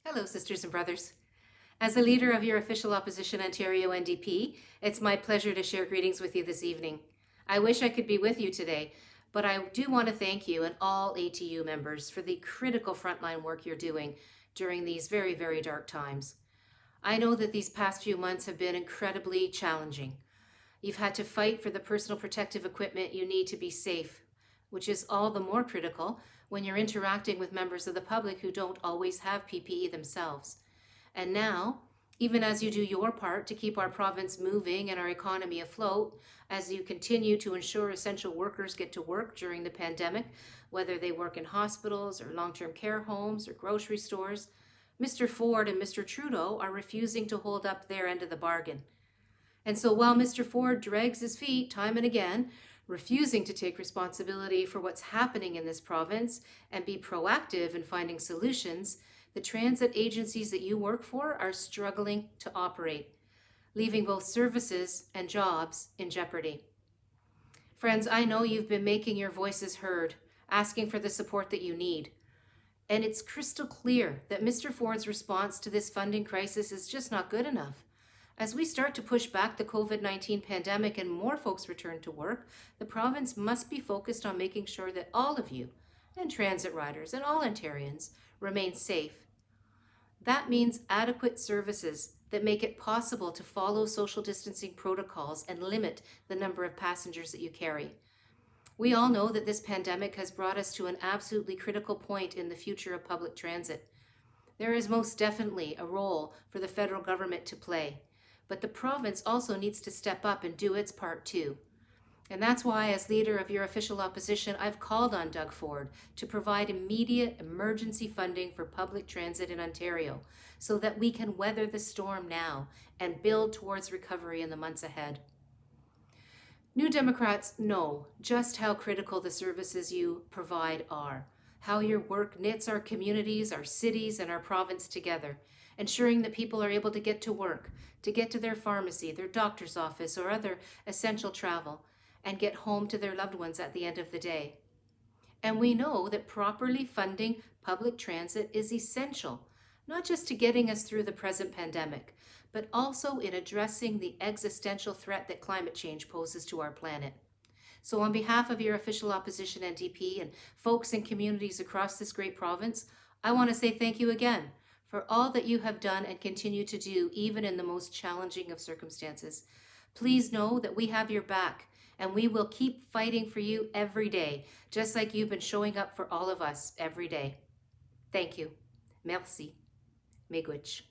Hello, sisters and brothers. As the leader of your official opposition Ontario NDP, it's my pleasure to share greetings with you this evening. I wish I could be with you today, but I do want to thank you and all ATU members for the critical frontline work you're doing during these very, very dark times. I know that these past few months have been incredibly challenging. You've had to fight for the personal protective equipment you need to be safe, which is all the more critical when you're interacting with members of the public who don't always have PPE themselves. And now, even as you do your part to keep our province moving and our economy afloat, as you continue to ensure essential workers get to work during the pandemic, whether they work in hospitals or long-term care homes or grocery stores, Mr. Ford and Mr. Trudeau are refusing to hold up their end of the bargain. And so while Mr. Ford drags his feet time and again, refusing to take responsibility for what's happening in this province and be proactive in finding solutions, the transit agencies that you work for are struggling to operate, leaving both services and jobs in jeopardy. Friends, I know you've been making your voices heard, asking for the support that you need. And it's crystal clear that Mr. Ford's response to this funding crisis is just not good enough. As we start to push back the COVID-19 pandemic and more folks return to work, the province must be focused on making sure that all of you, and transit riders and all Ontarians, remain safe. That means adequate services that make it possible to follow social distancing protocols and limit the number of passengers that you carry. We all know that this pandemic has brought us to an absolutely critical point in the future of public transit. There is most definitely a role for the federal government to play. But the province also needs to step up and do its part too. And that's why, as leader of your official opposition, I've called on Doug Ford to provide immediate emergency funding for public transit in Ontario so that we can weather the storm now and build towards recovery in the months ahead. New Democrats know just how critical the services you provide are, how your work knits our communities, our cities, and our province together, ensuring that people are able to get to work, to get to their pharmacy, their doctor's office, or other essential travel, and get home to their loved ones at the end of the day. And we know that properly funding public transit is essential, not just to getting us through the present pandemic, but also in addressing the existential threat that climate change poses to our planet. So on behalf of your official opposition NDP and folks in communities across this great province, I want to say thank you again for all that you have done and continue to do, even in the most challenging of circumstances. Please know that we have your back, and we will keep fighting for you every day, just like you've been showing up for all of us every day. Thank you. Merci. Miigwech.